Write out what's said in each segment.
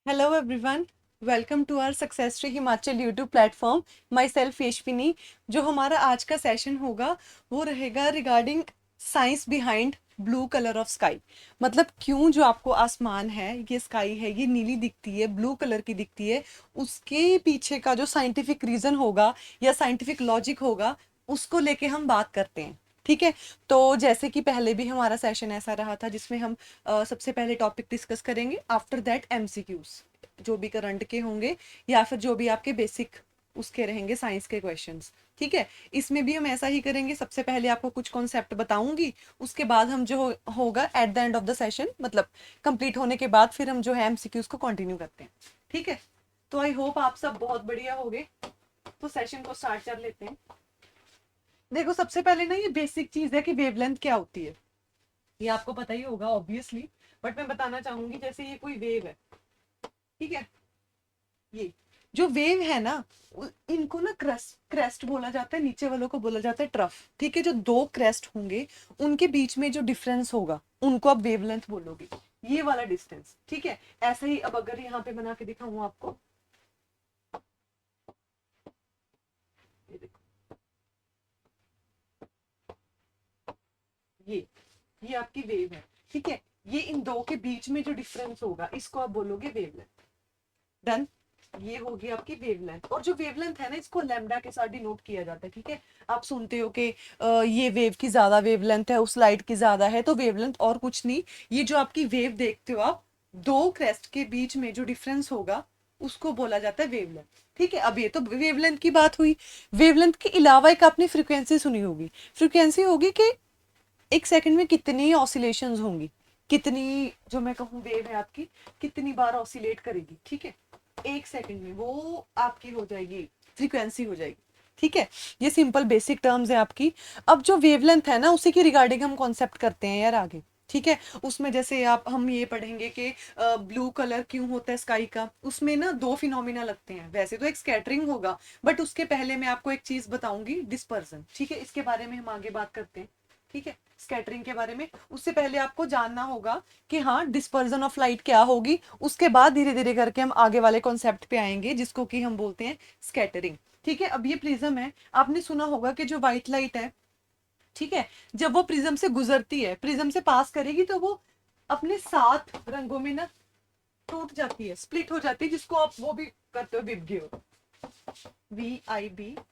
Hello everyone, welcome to our success tree Himachal YouTube platform. Myself Yashvini. जो हमारा आज का सेशन होगा वो रहेगा regarding science behind blue colour of sky. मतलब क्यों जो आपको आसमान है, ये स्काई है, ये नीली दिखती है, ब्लू कलर की दिखती है, उसके पीछे का जो साइंटिफिक रीजन होगा या साइंटिफिक लॉजिक होगा, उसको लेके हम बात करते हैं। ठीक है। तो जैसे कि पहले भी हमारा सेशन ऐसा रहा था जिसमें हम सबसे पहले टॉपिक डिस्कस करेंगे, आफ्टर दैट एमसीक्यूज जो भी करंट के होंगे या फिर जो भी आपके बेसिक उसके रहेंगे साइंस के क्वेश्चंस। ठीक है। इसमें भी हम ऐसा ही करेंगे, सबसे पहले आपको कुछ कॉन्सेप्ट बताऊंगी, उसके बाद हम जो होगा at the end of the session, मतलब कंप्लीट होने के बाद फिर हम जो है एमसीक्यूज को कंटिन्यू करते हैं। ठीक है। तो आई होप आप सब बहुत बढ़िया होगे। तो सेशन को स्टार्ट कर लेते हैं। देखो, सबसे पहले ना ये बेसिक चीज है कि वेवलेंथ क्या होती है। ये आपको पता ही होगा ऑब्वियसली, बट मैं बताना चाहूंगी जैसे ये कोई वेव है। ठीक है। ये जो वेव है ना, इनको ना क्रेस्ट क्रेस्ट बोला जाता है, नीचे वालों को बोला जाता है ट्रफ। ठीक है। जो दो क्रेस्ट होंगे उनके बीच में जो डिफरेंस होगा उनको आप वेवलेंथ बोलोगे, ये वाला डिस्टेंस। ठीक है। ऐसा ही अब अगर यहाँ पे बना के दिखाऊं आपको, ये देखो, ये ये आपकी वेव है। ठीक है। ये इन दो के बीच में जो डिफरेंस होगा इसको आप बोलोगे वेवलेंथ। डन। ये होगी आपकी वेवलेंथ। और जो वेवलेंथ है ना, इसको लैम्डा के साथ डिनोट किया जाता है। ठीक है। आप सुनते हो कि ये वेव की ज्यादा वेवलेंथ है, उस लाइट की ज्यादा है, तो वेवलेंथ और कुछ नहीं, ये जो आपकी वेव देखते हो आप, दो क्रेस्ट के बीच में जो डिफरेंस होगा उसको बोला जाता है वेवलेंथ। ठीक है। अब ये तो वेवलेंथ की बात हुई। वेवलेंथ के अलावा एक आपने फ्रीक्वेंसी सुनी होगी। फ्रीक्वेंसी होगी कि एक सेकंड में कितनी ऑसिलेशंस होंगी, कितनी, जो मैं कहूँ वेव है आपकी कितनी बार ऑसिलेट करेगी। ठीक है। एक सेकंड में वो आपकी हो जाएगी, फ्रीक्वेंसी हो जाएगी। ठीक है। ये सिंपल बेसिक टर्म्स है आपकी। अब जो वेवलेंथ है ना, उसी की रिगार्डिंग हम कॉन्सेप्ट करते हैं यार आगे। ठीक है। उसमें जैसे आप हम ये पढ़ेंगे कि ब्लू कलर क्यों होता है स्काई का। उसमें ना दो फिनोमिना लगते हैं, वैसे तो एक स्कैटरिंग होगा, बट उसके पहले मैं आपको एक चीज बताऊंगी, डिस्पर्जन। ठीक है। इसके बारे में हम आगे बात करते हैं। ठीक है। स्कैटरिंग के बारे में उससे पहले आपको जानना होगा कि हाँ डिस्पर्जन ऑफ लाइट क्या होगी। उसके बाद धीरे धीरे करके हम आगे वाले कॉन्सेप्ट पे आएंगे जिसको कि हम बोलते हैं स्कैटरिंग। ठीक है। अब ये प्रिज्म है, आपने सुना होगा कि जो व्हाइट लाइट है, ठीक है, जब वो प्रिज्म से गुजरती है, प्रिज्म से पास करेगी, तो वो अपने सात रंगों में ना टूट जाती है, स्प्लिट हो जाती है, जिसको आप वो भी करते हो विबग्योर, VIBGYOR।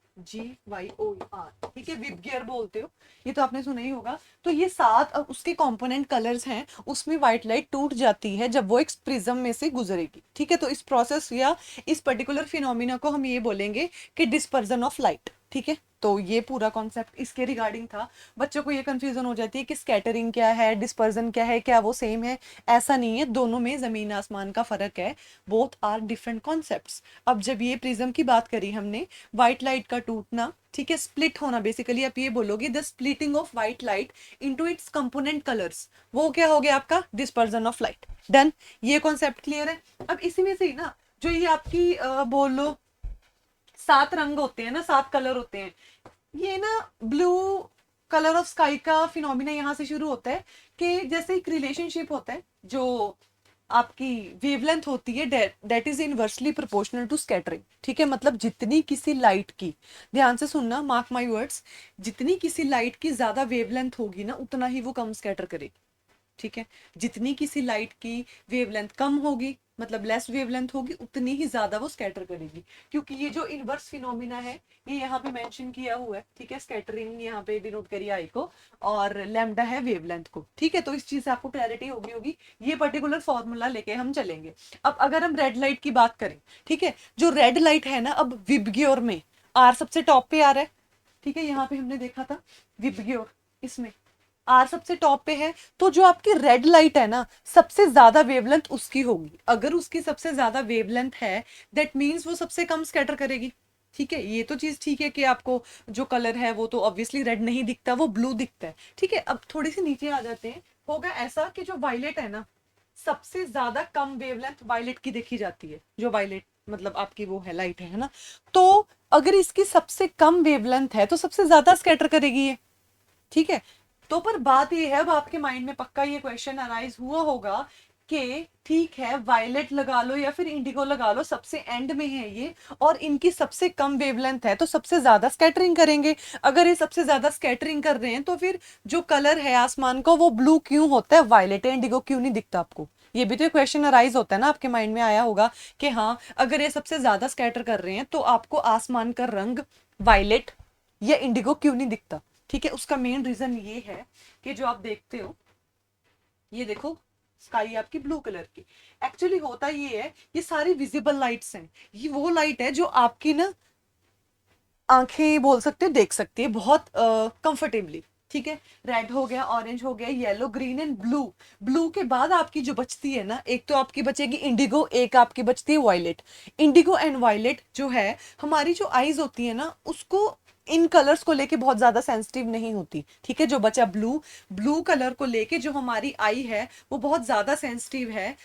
ठीक है। विबगियर बोलते हो, ये तो आपने सुना ही होगा। तो ये सात अब उसके कंपोनेंट कलर्स हैं, उसमें व्हाइट लाइट टूट जाती है जब वो एक प्रिज्म में से गुजरेगी। ठीक है। तो इस प्रोसेस या इस पर्टिकुलर फिनोमिना को हम ये बोलेंगे कि डिस्पर्जन ऑफ लाइट। ठीक है। तो ये पूरा कॉन्सेप्ट इसके रिगार्डिंग था। बच्चों को ये कंफ्यूजन हो जाती है कि स्कैटरिंग क्या है, डिस्पर्जन क्या है, क्या वो सेम है। ऐसा नहीं है, दोनों में जमीन आसमान का फर्क है। Both are different concepts. अब जब ये प्रिज्म की बात करी हमने, व्हाइट लाइट का टूटना, ठीक है, स्प्लिट होना, बेसिकली आप ये बोलोगे the splitting of white light into its component colours, वो क्या हो गया आपका डिस्पर्जन ऑफ लाइट। डन। ये कॉन्सेप्ट क्लियर है। अब इसी में से ही ना, जो ये आपकी बोलो सात रंग होते हैं ना, सात कलर होते हैं, ये ना ब्लू कलर ऑफ स्काई का फिनोमिना यहाँ से शुरू होता है कि जैसे एक रिलेशनशिप होता है, जो आपकी वेवलेंथ होती है that is inversely proportional to scattering. ठीक है। मतलब जितनी किसी लाइट की, ध्यान से सुनना, मार्क माय वर्ड्स, जितनी किसी लाइट की ज्यादा वेवलेंथ होगी ना, उतना ही वो कम स्कैटर करेगी। ठीक है। जितनी किसी लाइट की वेवलेंथ कम होगी, मतलब लेस वेवलेंथ होगी, उतनी ही ज्यादा वो स्कैटर करेगी। क्योंकि ये जो इनवर्स फिनोमिना है, ये यहाँ पे मेंशन किया हुआ है। ठीक है। स्कैटरिंग यहाँ पे डिनोट करिए आई को, और लैम्डा है वेवलेंथ को। ठीक है। तो इस चीज से आपको क्लैरिटी होगी होगी। ये पर्टिकुलर फॉर्मूला लेके हम चलेंगे। अब अगर हम रेड लाइट की बात करें, ठीक है, जो रेड लाइट है ना, अब विबग्योर में आर सबसे टॉप पे आ रहा है। ठीक है। यहाँ पे हमने देखा था विबग्योर, इसमें आर सबसे टॉप पे है। तो जो आपकी रेड लाइट है ना, सबसे ज्यादा वेवलेंथ उसकी होगी। अगर उसकी सबसे ज्यादा वेवलेंथ है, दैट मीन्स वो सबसे कम स्कैटर करेगी। ठीक है। ये तो चीज ठीक है कि आपको जो कलर है वो तो ऑब्वियसली रेड नहीं दिखता, वो ब्लू दिखता है। ठीक है। अब थोड़ी सी नीचे आ जाते हैं। होगा ऐसा कि जो वायलेट है ना, सबसे ज्यादा कम वेवलेंथ वायलेट की देखी जाती है। जो वायलेट मतलब आपकी वो है, लाइट है ना, तो अगर इसकी सबसे कम वेवलेंथ है तो सबसे ज्यादा स्कैटर करेगी ये। ठीक है। तो पर बात ये है, अब आपके माइंड में पक्का ये क्वेश्चन अराइज हुआ होगा कि ठीक है वायलेट लगा लो या फिर इंडिगो लगा लो, सबसे एंड में है ये और इनकी सबसे कम वेवलेंथ है तो सबसे ज्यादा स्कैटरिंग करेंगे। अगर ये सबसे ज्यादा स्कैटरिंग कर रहे हैं तो फिर जो कलर है आसमान का वो ब्लू क्यों होता है, वायलेट है, इंडिगो क्यों नहीं दिखता आपको? ये भी तो क्वेश्चन अराइज होता है ना, आपके माइंड में आया होगा कि हाँ अगर ये सबसे ज्यादा स्कैटर कर रहे हैं तो आपको आसमान का रंग वायलेट या इंडिगो क्यों नहीं दिखता? ठीक है, उसका मेन रीजन ये है कि जो आप देखते हो, ये देखो स्काई आपकी ब्लू कलर की, एक्चुअली होता ये है ये सारी विजिबल लाइट्स हैं, ये वो लाइट है जो आपकी ना आंखें बोल सकते हो देख सकती है बहुत कंफर्टेबली। ठीक है, रेड हो गया, ऑरेंज हो गया, yellow, green and blue. Blue के बाद आपकी जो बचती है ना, एक तो आपकी बचेगी इंडिगो, एक आपकी बचती है वायलेट। इंडिगो एंड वायलेट जो है हमारी जो आईज होती है ना उसको इन कलर्स को लेके बहुत ज्यादा सेंसिटिव नहीं होती। ठीक है, जो बचा ब्लू, ब्लू कलर को लेके जो हमारी आई है वो बहुत ज्यादा सेंसिटिव है,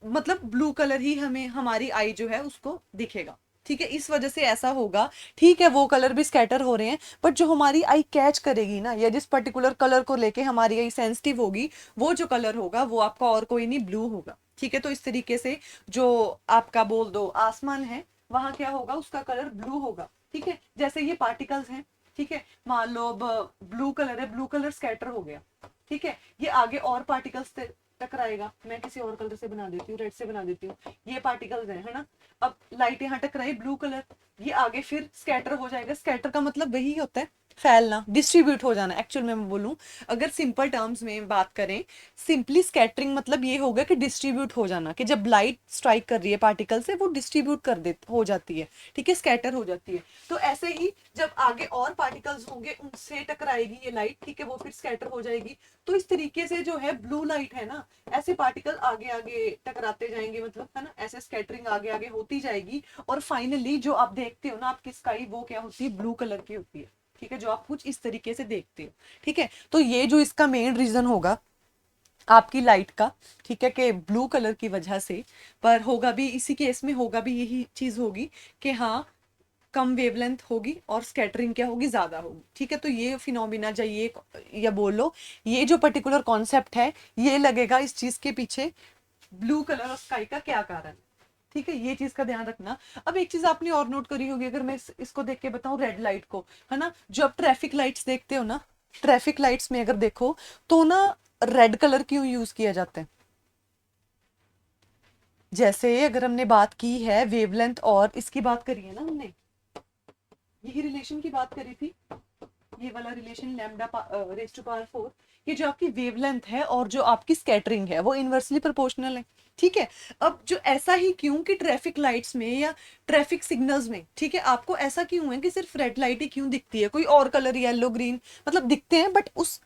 मतलब ब्लू कलर ही हमें हमारी आई जो है उसको दिखेगा। ठीक है, इस वजह से ऐसा होगा। ठीक है, वो कलर भी स्कैटर हो रहे हैं बट जो हमारी आई कैच करेगी ना, या जिस पर्टिकुलर कलर को लेके हमारी आई सेंसिटिव होगी, वो जो कलर होगा वो आपका और कोई नहीं, ब्लू होगा। ठीक है, तो इस तरीके से जो आपका बोल दो आसमान है वहां क्या होगा, उसका कलर ब्लू होगा। ठीक है, जैसे ये पार्टिकल्स हैं, ठीक है, मान लो अब ब्लू कलर है, ब्लू कलर स्कैटर हो गया। ठीक है, ये आगे और पार्टिकल्स टकराएगा, मैं किसी और कलर से बना देती हूँ, रेड से बना देती हूँ, ये पार्टिकल्स है ना। अब लाइट यहाँ टकराई ब्लू कलर, ये आगे फिर स्कैटर हो जाएगा। स्कैटर का मतलब वही होता है फैलना, डिस्ट्रीब्यूट हो जाना। एक्चुअल में मैं बोलूं, अगर सिंपल टर्म्स में बात करें, सिंपली स्कैटरिंग मतलब ये होगा कि डिस्ट्रीब्यूट हो जाना, कि जब लाइट स्ट्राइक कर रही है पार्टिकल से वो डिस्ट्रीब्यूट कर दे हो जाती है। ठीक है, स्कैटर हो जाती है। तो ऐसे ही जब आगे और पार्टिकल्स होंगे उनसे टकराएगी ये लाइट, ठीक है, वो फिर स्कैटर हो जाएगी। तो इस तरीके से जो है ब्लू लाइट है ना, ऐसे पार्टिकल आगे आगे टकराते जाएंगे, मतलब है ना, ऐसे स्कैटरिंग आगे आगे होती जाएगी और फाइनली जो आप देखते हो ना आपकी स्काई, वो क्या होती है, ब्लू कलर की होती है। ठीक है, जो आप कुछ इस तरीके से देखते हो। ठीक है, तो ये जो इसका मेन रीजन होगा आपकी लाइट का, ठीक है, कि ब्लू कलर की वजह से, पर होगा भी इसी केस में होगा भी यही चीज होगी कि हाँ कम वेवलेंथ होगी और स्कैटरिंग क्या होगी, ज्यादा होगी। ठीक है, तो ये फिनोमिना चाहिए या बोलो ये जो पर्टिकुलर कॉन्सेप्ट है ये लगेगा इस चीज के पीछे ब्लू कलर और स्काई का क्या कारण है। ठीक है, ये चीज का ध्यान रखना। अब एक चीज आपने और नोट करी होगी, अगर मैं इसको देख के बताऊं रेड लाइट को, है ना, जो आप ट्रैफिक लाइट्स देखते हो ना, ट्रैफिक लाइट्स में अगर देखो तो ना रेड कलर क्यों यूज किया जाता है? जैसे अगर हमने बात की है वेवलेंथ और इसकी बात करी है ना हमने, यही रिलेशन की बात करी थी, ये वाला relation lambda raise to power 4, ये जो आपकी वेवलेंथ है और जो आपकी स्कैटरिंग है वो इनवर्सली प्रोपोर्शनल है। ठीक है, अब जो ऐसा ही क्यों कि ट्रैफिक लाइट्स में या ट्रैफिक सिग्नल्स में, ठीक है, आपको ऐसा क्यों है कि सिर्फ रेड लाइट ही क्यों दिखती है, कोई और कलर येलो ग्रीन मतलब दिखते हैं बट उस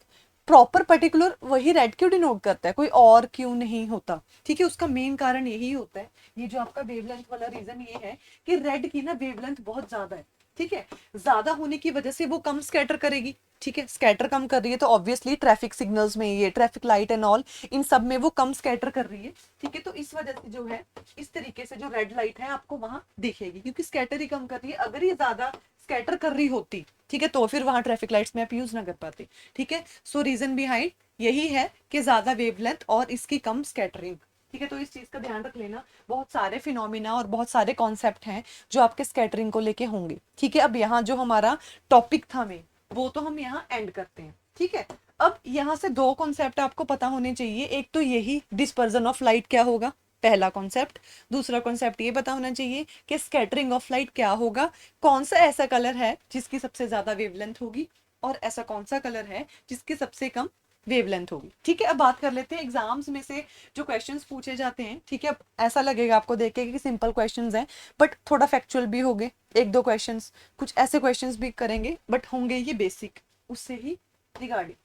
प्रॉपर पर्टिकुलर वही रेड क्यों डिनोट करता है, कोई और क्यों नहीं होता? ठीक है, उसका मेन कारण यही होता है, ये जो आपका वेवलेंथ वाला रीजन ये है कि रेड की ना वेवलेंथ बहुत ज्यादा है। ठीक है, ज्यादा होने की वजह से वो कम स्कैटर करेगी। ठीक है, स्कैटर कम कर रही है तो ऑब्वियसली ट्रैफिक सिग्नल्स में, ये ट्रैफिक लाइट एंड ऑल, इन सब में वो कम स्कैटर कर रही है। ठीक है, तो इस वजह से जो है इस तरीके से जो रेड लाइट है आपको वहां दिखेगी, क्योंकि स्कैटर ही कम कर रही है। अगर ये ज्यादा स्कैटर कर रही होती, ठीक है, तो फिर वहां ट्रैफिक लाइट्स में आप यूज ना कर पाते। ठीक है, सो रीजन बिहाइंड यही है कि ज्यादा वेवलेंथ और इसकी कम स्कैटरिंग। ठीक है, तो इस चीज का ध्यान रख लेना। बहुत सारे फिनोमिना और बहुत सारे कॉन्सेप्ट हैं जो आपके स्कैटरिंग को लेके होंगे। ठीक है, अब यहाँ जो हमारा टॉपिक था में वो तो हम यहाँ एंड करते हैं। ठीक है, अब यहाँ से दो कॉन्सेप्ट आपको पता होने चाहिए, एक तो यही डिस्पर्जन ऑफ लाइट क्या होगा, पहला कॉन्सेप्ट। दूसरा कॉन्सेप्ट ये पता होना चाहिए कि स्कैटरिंग ऑफ लाइट क्या होगा, कौन सा ऐसा कलर है जिसकी सबसे ज्यादा वेवलेंथ होगी और ऐसा कौन सा कलर है जिसकी सबसे कम वेवलेंथ होगी। ठीक है, अब बात कर लेते हैं एग्जाम्स में से जो क्वेश्चंस पूछे जाते हैं। ठीक है, अब ऐसा लगेगा आपको देख के कि सिंपल क्वेश्चंस हैं बट थोड़ा फैक्चुअल भी होंगे, एक दो क्वेश्चंस कुछ ऐसे क्वेश्चंस भी करेंगे बट होंगे ये बेसिक उससे ही रिगार्डिंग।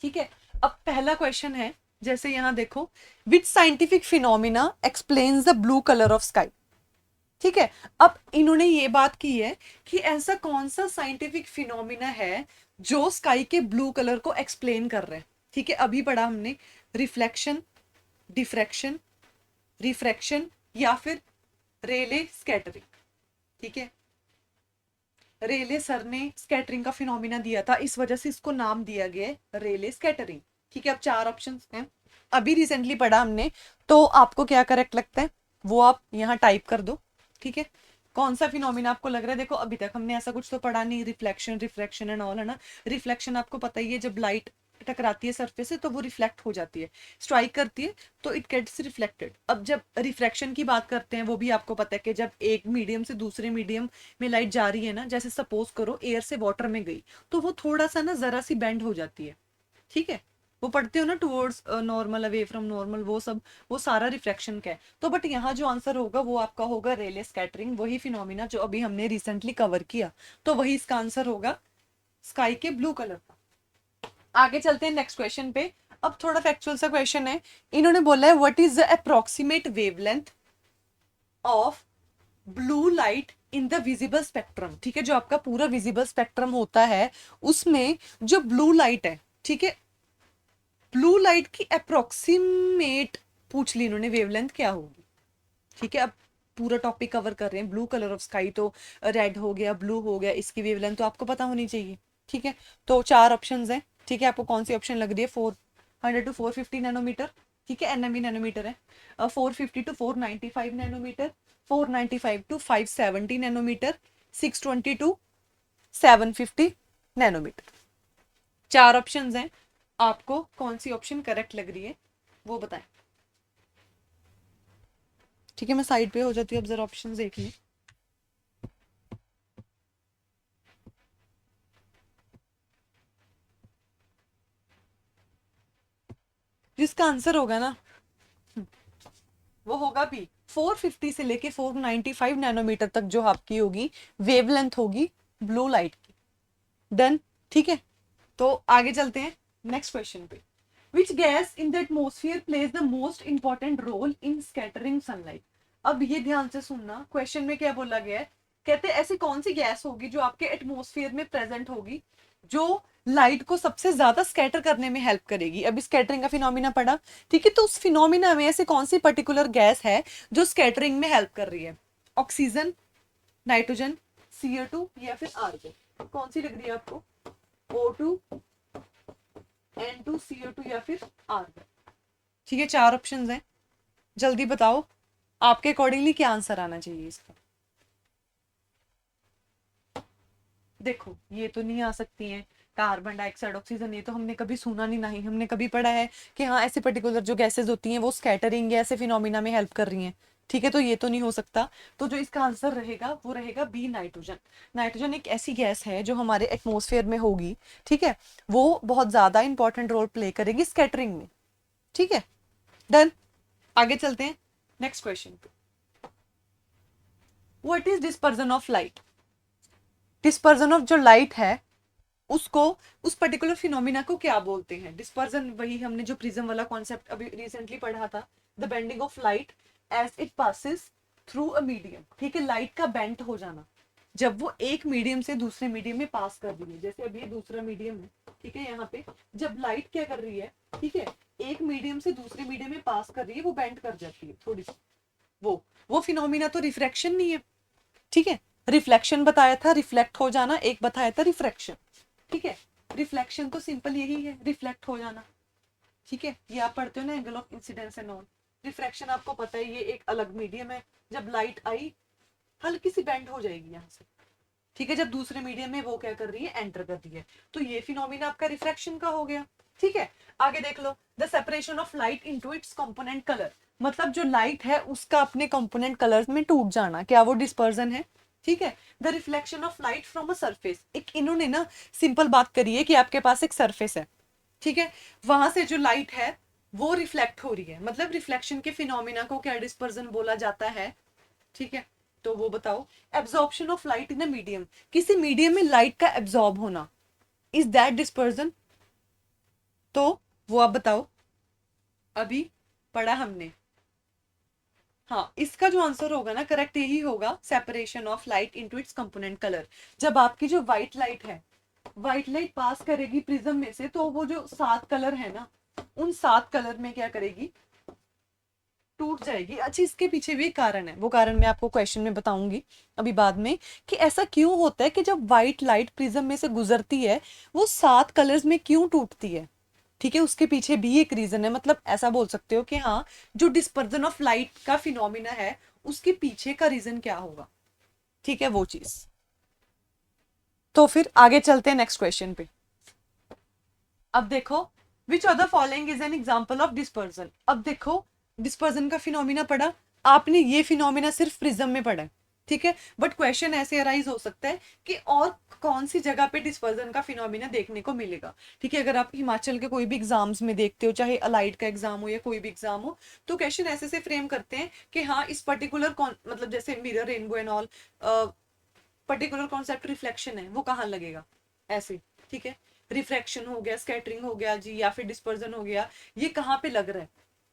ठीक है, अब पहला क्वेश्चन है, जैसे यहाँ देखो, which scientific phenomena explains the blue colour of sky. ठीक है, अब इन्होंने ये बात की है कि ऐसा कौन सा साइंटिफिक फिनोमिना है जो स्काई के ब्लू कलर को एक्सप्लेन कर रहे हैं। ठीक है, अभी पढ़ा हमने रिफ्लेक्शन, डिफ्रैक्शन, रिफ्रैक्शन या फिर रेले स्कैटरिंग। ठीक है, रेले सर ने स्कैटरिंग का फिनोमिना दिया था, इस वजह से इसको नाम दिया गया है रेले स्कैटरिंग। ठीक है, अब चार ऑप्शंस हैं, अभी रिसेंटली पढ़ा हमने तो आपको क्या करेक्ट लगता है वो आप यहाँ टाइप कर दो, ठीक है। कौन सा फिनोमिना आपको लग रहा है, देखो अभी तक हमने ऐसा कुछ तो पढ़ा नहीं, रिफ्लेक्शन रिफ्रैक्शन एंड ऑल, है ना। रिफ्लेक्शन आपको पता ही है, जब लाइट टकराती है सरफेस से तो वो रिफ्लेक्ट हो जाती है, स्ट्राइक करती है तो इट गेट्स रिफ्लेक्टेड। अब जब रिफ्रैक्शन की बात करते हैं वो भी आपको पता है कि जब एक मीडियम से दूसरे मीडियम में लाइट जा रही है ना, जैसे सपोज करो एयर से वाटर में गई तो वो थोड़ा सा ना जरा सी बेंड हो जाती है, ठीक है। वो पढ़ते हो ना towards normal, away from normal, वो सब वो सारा रिफ्लेक्शन का है। तो बट यहाँ जो आंसर होगा वो आपका होगा रेले स्कैटरिंग, वही फिनोमिना जो अभी हमने रिसेंटली कवर किया, तो वही इसका आंसर होगा स्काई के ब्लू कलर का। आगे चलते हैं नेक्स्ट क्वेश्चन पे। अब थोड़ा फैक्चुअल सा क्वेश्चन है, इन्होंने बोला है what is the approximate wavelength of blue light in the visible spectrum, ठीक है। जो आपका पूरा विजिबल स्पेक्ट्रम होता है उसमें जो ब्लू लाइट है, ठीक है, ब्लू लाइट की अप्रोक्सीमेट पूछ ली इन्होंने वेवलेंथ क्या होगी, ठीक है। अब पूरा टॉपिक कवर कर रहे हैं, ब्लू कलर ऑफ स्काई तो रेड हो गया, ब्लू हो गया, इसकी वेवलेंथ तो आपको पता होनी चाहिए, ठीक है। तो 4 ऑप्शंस हैं, ठीक है। आपको कौन सी ऑप्शन लग रही है, 400 टू 450 नैनोमीटर, ठीक है, एनएमई नैनोमीटर है। 450 to 495 nanometre, 495 to 570 nanometre, 620 to 750 nanometre. 4 options हैं, आपको कौन सी ऑप्शन करेक्ट लग रही है वो बताएं, ठीक है। मैं साइड पे हो जाती हूँ, अब जरा ऑप्शन देख लें। जिसका आंसर होगा ना वो होगा बी, 450 से लेके 495 नैनोमीटर तक जो आपकी होगी वेवलेंथ होगी ब्लू लाइट की। डन, ठीक है। तो आगे चलते हैं नेक्स्ट क्वेश्चन पे। Which gas in the atmosphere plays the most important role in scattering sunlight. अब ये ध्यान से सुनना, क्वेश्चन में क्या बोला गया है, कहते हैं ऐसी कौन सी गैस होगी जो आपके एटमोस्फियर में प्रेजेंट होगी जो लाइट को सबसे ज्यादा स्कैटर करने में हेल्प करेगी। अभी स्कैटरिंग का फिनोमिना पढ़ा, ठीक है। तो उस फिनोमिना में ऐसी कौन सी पर्टिकुलर गैस है जो स्कैटरिंग में हेल्प कर रही है, ऑक्सीजन, नाइट्रोजन, CO2 या फिर आर्गन, कौन सी लग रही है आपको, O2, N2, CO2 या फिर आर्गन, ठीक है। 4 ऑप्शंस हैं, जल्दी बताओ आपके अकॉर्डिंगली क्या आंसर आना चाहिए इसका। देखो ये तो नहीं आ सकती हैं, कार्बन डाइऑक्साइड, ऑक्सीजन, ये तो हमने कभी सुना नहीं, नहीं हमने कभी पढ़ा है कि हाँ ऐसे पर्टिकुलर जो गैसेस होती हैं वो स्कैटरिंग या ऐसे फिनोमिना में हेल्प कर रही हैं, ठीक है। तो ये तो नहीं हो सकता, तो जो इसका आंसर रहेगा वो रहेगा बी, नाइट्रोजन। नाइट्रोजन एक ऐसी गैस है जो हमारे एटमोसफेयर में होगी, ठीक है, वो बहुत ज्यादा इंपॉर्टेंट रोल प्ले करेगी स्कैटरिंग में, ठीक है। डन, आगे चलते हैं नेक्स्ट क्वेश्चन पे। What is dispersion of light. Dispersion of जो लाइट है उसको, उस पर्टिकुलर फिनोमिना को क्या बोलते हैं। डिस्पर्जन वही हमने जो प्रिज्म वाला कॉन्सेप्ट अभी रिसेंटली पढ़ा था, the bending of light as it passes through a medium, ठीक है। लाइट का बेंट हो जाना जब वो एक मीडियम से दूसरे मीडियम में पास कर रही है, जैसे अभी ये दूसरा मीडियम है, ठीक है। यहाँ पे जब लाइट क्या कर रही है, ठीक है, एक मीडियम से दूसरे मीडियम में पास कर रही है, वो बेंट कर जाती है थोड़ी सी, वो फिनोमिना तो रिफ्रैक्शन नहीं है, ठीक है। रिफ्लेक्शन बताया था, रिफ्लेक्ट हो जाना, एक बताया था रिफ्रैक्शन, ठीक है। रिफ्लेक्शन तो सिंपल यही है, रिफ्लेक्ट हो जाना, ठीक है। ये आप पढ़ते हो ना angle of incidence and all. Refraction आपको पता है ये एक अलग मीडियम है, जब लाइट आई हल्की सी बेंड हो जाएगी यहाँ से, ठीक है, जब दूसरे मीडियम में वो क्या कर रही है, एंटर कर रही है, तो ये फिनोमिना आपका रिफ्रैक्शन का हो गया, ठीक है। आगे देख लो, the separation of light into its component colour, मतलब जो लाइट है उसका अपने कंपोनेंट कलर्स में टूट जाना, क्या वो डिस्पर्जन है, ठीक है। The reflection of light from a surface, एक इन्होंने ना सिंपल बात करी है कि आपके पास एक सरफेस है, ठीक है, वहां से जो लाइट है वो रिफ्लेक्ट हो रही है, मतलब रिफ्लेक्शन के फिनोमिना को क्या डिस्पर्जन बोला जाता है, ठीक है। तो वो बताओ, absorption of light in a medium, किसी मीडियम में लाइट का एब्जॉर्ब होना, इज दैट डिस्पर्जन। तो वो आप बताओ, अभी पढ़ा हमने, हाँ इसका जो आंसर होगा ना करेक्ट यही होगा, separation of light into its component colour. जब आपकी जो व्हाइट लाइट है, व्हाइट लाइट पास करेगी प्रिज्म में से, तो वो जो 7 कलर है ना, उन 7 कलर में क्या करेगी, टूट जाएगी। अच्छा इसके पीछे भी एक कारण है, वो कारण मैं आपको क्वेश्चन में बताऊंगी अभी बाद में, कि ऐसा क्यों होता है कि जब व्हाइट लाइट प्रिज्म में से गुजरती है वो 7 कलर्स में क्यों टूटती है, ठीक है, उसके पीछे भी एक रीजन है, मतलब ऐसा बोल सकते हो कि हाँ, जो डिस्पर्जन ऑफ लाइट का फिनोमिना है उसके पीछे का रीजन क्या होगा, ठीक है, वो चीज। तो फिर आगे चलते हैं नेक्स्ट क्वेश्चन पे। अब देखो, which of the following is an example of dispersion. अब देखो, डिस्पर्जन का फिनोमिना पढ़ा आपने, ये फिनोमिना सिर्फ प्रिज्म में पढ़ा है, ठीक है, बट क्वेश्चन ऐसे अराइज हो सकता है कि और कौन सी जगह पे डिस्पर्जन का फिनोमिना देखने को मिलेगा, ठीक है। अगर आप हिमाचल के कोई भी एग्जाम्स में देखते हो, चाहे अलाइड का एग्जाम हो या कोई भी एग्जाम हो, तो क्वेश्चन ऐसे से फ्रेम करते हैं कि हाँ, इस पर्टिकुलर कौन, मतलब जैसे mirror, rainbow and all, particular concept reflection है वो कहाँ लगेगा, ऐसे, ठीक है। रिफ्रैक्शन हो गया, स्कैटरिंग हो गया जी, या फिर डिस्पर्जन हो गया, ये कहाँ पे लग रहा है,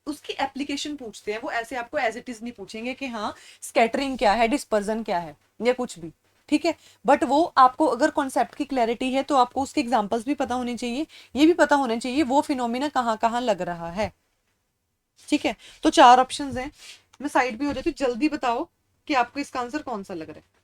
उसकी एप्लीकेशन पूछते हैं वो, ऐसे आपको एज इट इज नहीं पूछेंगे कि हाँ स्कैटरिंग क्या है, डिस्पर्जन क्या है, या कुछ भी, ठीक है। बट वो आपको अगर कॉन्सेप्ट की क्लैरिटी है तो आपको उसके एग्जांपल्स भी पता होने चाहिए, ये भी पता होने चाहिए वो फिनोमिना कहाँ कहाँ लग रहा है, ठीक है। तो 4 ऑप्शंस हैं, मैं साइड भी हो जाती हूँ, जल्दी बताओ कि आपको इसका आंसर कौन सा लग रहा है।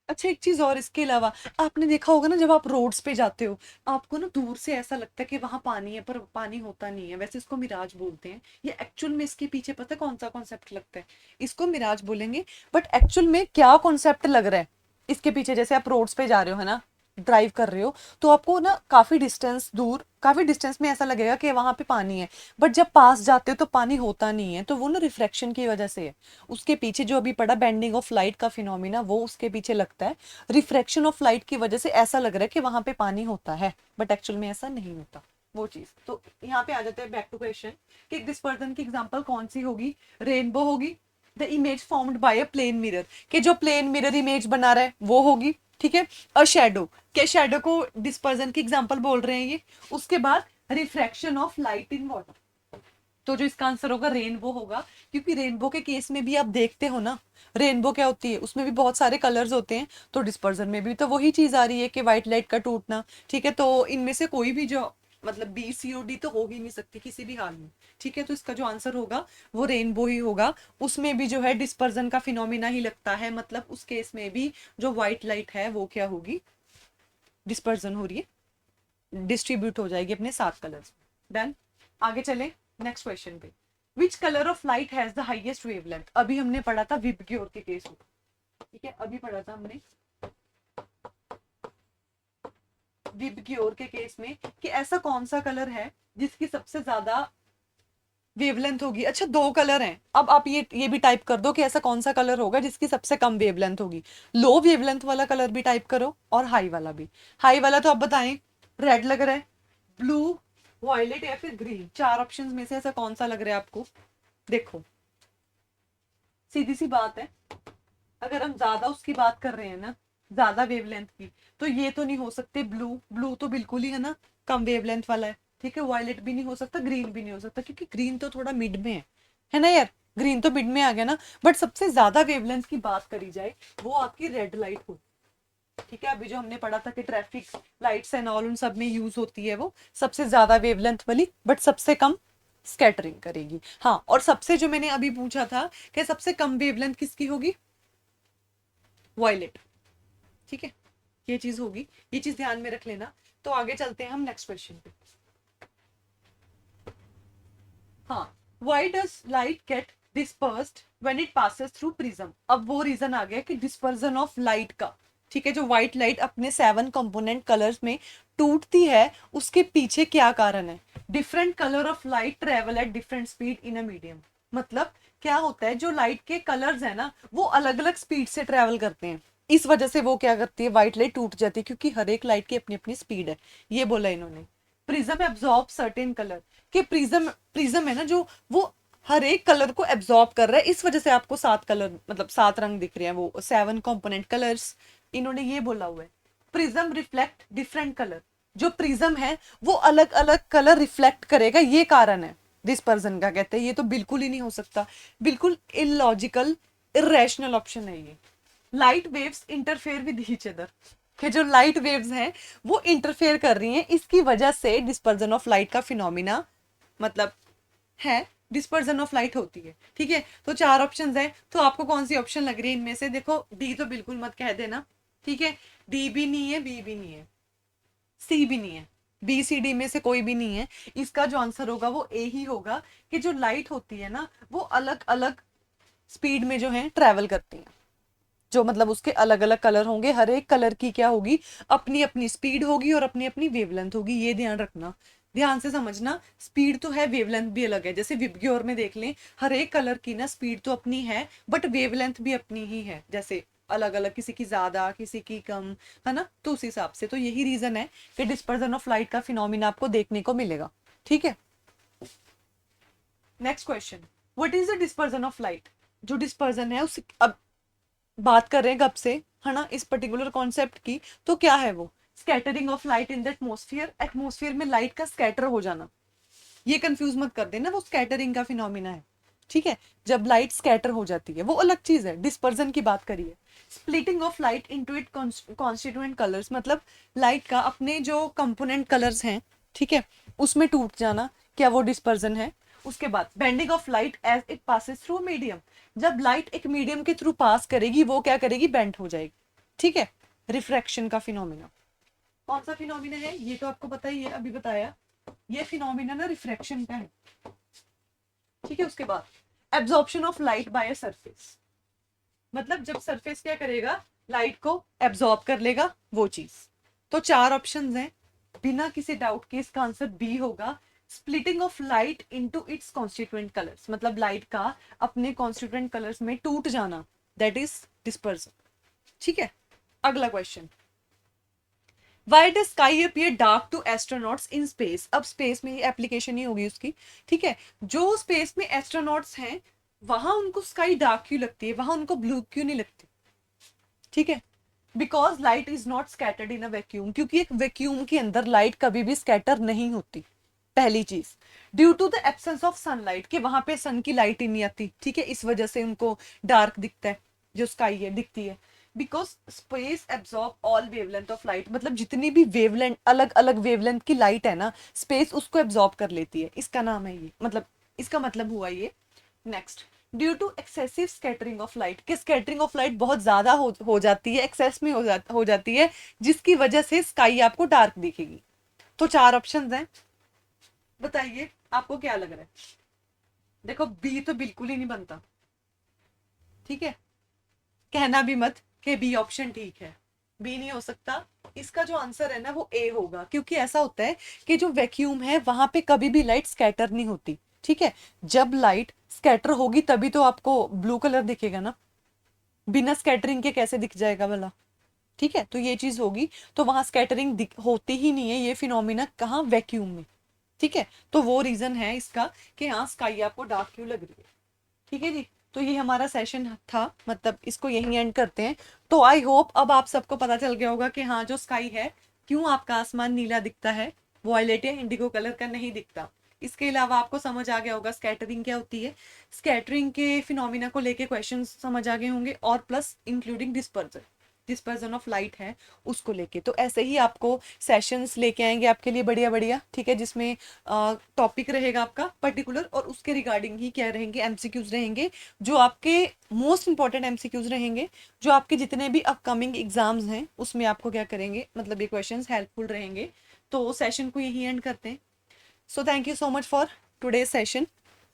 अच्छा, एक चीज और इसके अलावा, आपने देखा होगा ना जब आप रोड्स पे जाते हो, आपको ना दूर से ऐसा लगता है कि वहां पानी है, पर पानी होता नहीं है, वैसे इसको मिराज बोलते हैं। ये एक्चुअल में इसके पीछे पता है कौन सा कॉन्सेप्ट लगता है, इसको मिराज बोलेंगे, बट एक्चुअल में क्या कॉन्सेप्ट लग रहा है इसके पीछे। जैसे आप रोड्स पे जा रहे हो, है ना, ड्राइव कर रहे हो, तो आपको ना काफी डिस्टेंस में ऐसा लगेगा कि वहां पे पानी है, बट जब पास जाते हो तो पानी होता नहीं है, तो वो ना रिफ्रैक्शन की वजह से है। उसके पीछे जो अभी पड़ा बेंडिंग ऑफ लाइट का फिनोमिना, वो उसके पीछे लगता है। रिफ्रैक्शन ऑफ लाइट की वजह से ऐसा लग रहा है कि वहां पे पानी होता है, बट एक्चुअल में ऐसा नहीं होता, वो चीज। तो यहाँ पे आ जाते हैं बैक टू क्वेश्चन कि डिस्पर्जन की एग्जांपल कौन सी होगी, रेनबो होगी, the image formed by a plane mirror, कि जो प्लेन मिरर इमेज बना रहा है वो होगी, ठीक है। अ शैडो, के शैडो को डिस्पर्जन की एग्जांपल बोल रहे हैं ये। उसके बाद refraction of light in water, तो जो इसका आंसर होगा रेनबो होगा, क्योंकि रेनबो के केस में भी आप देखते हो ना, रेनबो क्या होती है, उसमें भी बहुत सारे कलर्स होते हैं, तो डिस्पर्जन में भी तो वही चीज आ रही है कि व्हाइट लाइट का टूटना, ठीक है। तो इनमें से कोई भी जो, मतलब बी सी और डी तो हो ही नहीं सकती किसी भी हाल में, ठीक है। तो इसका जो आंसर होगा वो रेनबो ही होगा। उसमें भी जो है डिस्पर्जन का फिनोमिना ही लगता है, मतलब उस केस में भी जो व्हाइट लाइट है वो क्या होगी, डिस्पर्जन हो रही है, डिस्ट्रीब्यूट हो जाएगी अपने 7 कलर्स। डन, आगे चले नेक्स्ट क्वेश्चन पे। Which colour of light has the highest wavelength. अभी हमने पढ़ा था विबग्योर के केस में, ठीक है, अभी पढ़ा था हमने विबग्योर के केस में कि ऐसा कौन सा कलर है जिसकी सबसे ज्यादा वेवलेंथ होगी। अच्छा, 2 कलर हैं, अब आप ये भी टाइप कर दो कि ऐसा कौन सा कलर होगा जिसकी सबसे कम वेवलेंथ होगी। लो वेवलेंथ वाला कलर भी टाइप करो और हाई वाला भी। हाई वाला तो आप बताएं, रेड लग रहा है, ब्लू, वॉयलेट या फिर ग्रीन, 4 ऑप्शंस में से ऐसा कौन सा लग रहा है आपको। देखो, सीधी सी बात है, अगर हम ज्यादा उसकी बात कर रहे हैं ना, ज्यादा वेवलेंथ की, तो ये तो नहीं हो सकते ब्लू, ब्लू तो बिल्कुल ही है ना कम वेवलेंथ वाला है, ठीक है। वायलेट भी नहीं हो सकता, ग्रीन भी नहीं हो सकता, क्योंकि ग्रीन तो थोड़ा मिड में है ना यार, ग्रीन तो मिड में आ गया ना। बट सबसे ज्यादा वेवलेंथ की बात करी जाए, वो आपकी रेड लाइट हो, ठीक है। अभी जो हमने पढ़ा था कि ट्रैफिक लाइट्स एंड ऑल उन सब में यूज होती है वो सबसे ज्यादा वेवलेंथ वाली, बट सबसे कम स्कैटरिंग करेगी। हाँ, और सबसे जो मैंने अभी पूछा था कि सबसे कम वेवलेंथ किसकी होगी, वॉयलेट, ठीक है। ये चीज होगी, ये चीज ध्यान में रख लेना। तो आगे चलते हैं हम नेक्स्ट क्वेश्चन पे। हाँ, why does light get dispersed when it passes through prism. अब वो रीजन आ गया कि डिस्पर्जन ऑफ लाइट का, ठीक है, जो व्हाइट लाइट अपने 7 कंपोनेंट कलर्स में टूटती है, उसके पीछे क्या कारण है। Different colour of light travel at different speed in a medium, मतलब क्या होता है, जो लाइट के कलर्स है ना वो अलग अलग स्पीड से ट्रेवल करते हैं, इस वजह से वो क्या करती है, व्हाइट लाइट टूट जाती है, क्योंकि हर एक लाइट की अपनी अपनी स्पीड है, ये बोला इन्होंने। प्रिज्म एब्जॉर्ब सर्टेन कलर, कि प्रिज्म प्रिज्म है ना जो, वो हर एक कलर को एब्जॉर्ब कर रहा है, इस वजह से आपको 7 कलर, मतलब 7 रंग दिख रहे हैं, वो 7 कंपोनेंट कलर्स, इन्होंने ये बोला हुआ है। प्रिज्म रिफ्लेक्ट डिफरेंट कलर, जो प्रिज्म है वो अलग अलग कलर रिफ्लेक्ट करेगा, ये कारण है डिस्पर्जन का। कहते हैं ये तो बिल्कुल ही नहीं हो सकता, बिल्कुल इलॉजिकल इरेशनल ऑप्शन है ये। Light waves interfere with each other, कि जो लाइट वेव्स हैं वो इंटरफेयर कर रही हैं, इसकी वजह से डिस्पर्जन ऑफ लाइट का फिनोमिना मतलब है, डिस्पर्जन ऑफ लाइट होती है। ठीक है, तो 4 ऑप्शंस है, तो आपको कौन सी ऑप्शन लग रही है इनमें से? देखो डी तो बिल्कुल मत कह देना, ठीक है, डी भी नहीं है, बी भी नहीं है, सी भी नहीं है, बी सी डी में से कोई भी नहीं है। इसका जो आंसर होगा वो ए ही होगा, कि जो लाइट होती है ना वो अलग अलग स्पीड में जो है ट्रेवल करती है, जो मतलब उसके अलग अलग कलर होंगे, हर एक कलर की क्या होगी, अपनी अपनी स्पीड होगी और अपनी अपनी वेवलेंथ होगी, ये ध्यान रखना, ध्यान से समझना। स्पीड तो है, वेवलेंथ भी अलग है। जैसे विबग्योर में देख लें, हर एक कलर की ना स्पीड तो अपनी है, बट वेवलेंथ भी अपनी ही है, जैसे अलग अलग, किसी की ज्यादा किसी की कम, है ना। तो उस हिसाब से तो यही रीजन है कि डिस्पर्जन ऑफ लाइट का फिनोमिना आपको देखने को मिलेगा। ठीक है, next question, what is the dispersion of light? जो डिस्पर्जन है उस, अब बात कर रहे हैं कब से, है ना, इस पर्टिकुलर कॉन्सेप्ट की, तो क्या है वो? Scattering of light in the atmosphere, atmosphere में लाइट का स्कैटर हो जाना, ये कंफ्यूज मत कर देना, वो स्कैटरिंग का फिनोमिना है। ठीक है, जब लाइट स्कैटर हो जाती है वो अलग चीज है, डिस्पर्जन की बात करिए। Splitting of light into it constituent colours, मतलब लाइट का अपने जो कंपोनेंट कलर्स हैं, ठीक है, उसमें टूट जाना, क्या वो डिस्पर्जन है? उसके बाद bending of light as it passes through medium, जब लाइट एक मीडियम के थ्रू पास करेगी वो क्या करेगी, बेंड हो जाएगी। ठीक है, रिफ्रैक्शन का फिनोमिना, कौन सा फिनोमिना है ये तो आपको पता ही है, अभी बताया, ये फिनोमिना ना रिफ्रैक्शन का है। ठीक है, उसके बाद absorption of light by a surface, मतलब जब सरफेस क्या करेगा, लाइट को एब्जॉर्ब कर लेगा, वो चीज। तो 4 ऑप्शंस हैं, बिना किसी डाउट के इसका आंसर बी होगा, splitting of light into it's constituent colours, मतलब लाइट का अपने कॉन्स्टिट्यूएंट कलर्स में टूट जाना, दैट इज डिस्पर्जन। ठीक है, अगला question, why does sky appear dark to astronauts in space? अब स्पेस में ये एप्लीकेशन ही होगी उसकी। ठीक है, जो स्पेस में एस्ट्रोनॉट्स हैं वहां उनको स्काई डार्क क्यों लगती है, वहां उनको ब्लू क्यों नहीं लगती? ठीक है, because light is not scattered in a vacuum, क्योंकि एक वैक्यूम के अंदर लाइट कभी भी स्कैटर नहीं होती, पहली चीज। Due to the absence of sunlight, कि वहां पे सन की लाइट ही नहीं आती, ठीक है, इस वजह से उनको डार्क दिखता है, जो स्काई है दिखती है। Because space absorb all wavelength of light, मतलब जितनी भी वेवलेंथ, अलग अलग वेवलेंथ की लाइट है ना, स्पेस उसको एब्जॉर्ब कर लेती है, इसका नाम है ये, मतलब इसका मतलब हुआ ये। Next, due to excessive scattering of light, कि स्कैटरिंग ऑफ लाइट बहुत ज्यादा हो जाती है, एक्सेस में हो जाती है, जिसकी वजह से स्काई आपको डार्क दिखेगी। तो 4 ऑप्शंस हैं, बताइए आपको क्या लग रहा है? देखो बी तो बिल्कुल ही नहीं बनता, ठीक है, कहना भी मत कि बी ऑप्शन ठीक है, बी नहीं हो सकता। इसका जो आंसर है ना वो ए होगा, क्योंकि ऐसा होता है कि जो वैक्यूम है वहां पे कभी भी लाइट स्कैटर नहीं होती। ठीक है, जब लाइट स्कैटर होगी तभी तो आपको ब्लू कलर दिखेगा ना, बिना स्कैटरिंग के कैसे दिख जाएगा भला? ठीक है, तो ये चीज होगी, तो वहां स्कैटरिंग होती ही नहीं है, ये फिनोमिना कहाँ, वैक्यूम में। ठीक है, तो वो रीजन है इसका कि हाँ स्काई आपको डार्क क्यों लग रही है। ठीक है जी, तो ये हमारा सेशन था, मतलब इसको यहीं एंड करते हैं। तो आई होप अब आप सबको पता चल गया होगा कि हाँ जो स्काई है, क्यों आपका आसमान नीला दिखता है, वॉयलेट या इंडिगो कलर का नहीं दिखता। इसके अलावा आपको समझ आ गया होगा स्कैटरिंग क्या होती है, स्कैटरिंग के फिनोमिना को लेके क्वेश्चन समझ आ गए होंगे, और plus including dispersion, dispersion of light है उसको लेके। तो ऐसे ही आपको सेशंस लेके आएंगे आपके लिए बढ़िया बढ़िया, ठीक है, जिसमें टॉपिक रहेगा आपका पर्टिकुलर, और उसके रिगार्डिंग ही क्या रहेंगे, एमसीक्यूज रहेंगे, जो आपके मोस्ट इंपॉर्टेंट एमसीक्यूज रहेंगे, जो आपके जितने भी अपकमिंग एग्जाम्स हैं उसमें आपको क्या करेंगे, मतलब ये क्वेश्चंस हेल्पफुल रहेंगे। तो सेशन को यही एंड करते हैं। So thank you so much for today session,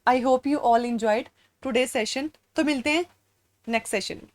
I hope you all enjoyed today session. तो मिलते हैं नेक्स्ट सेशन में।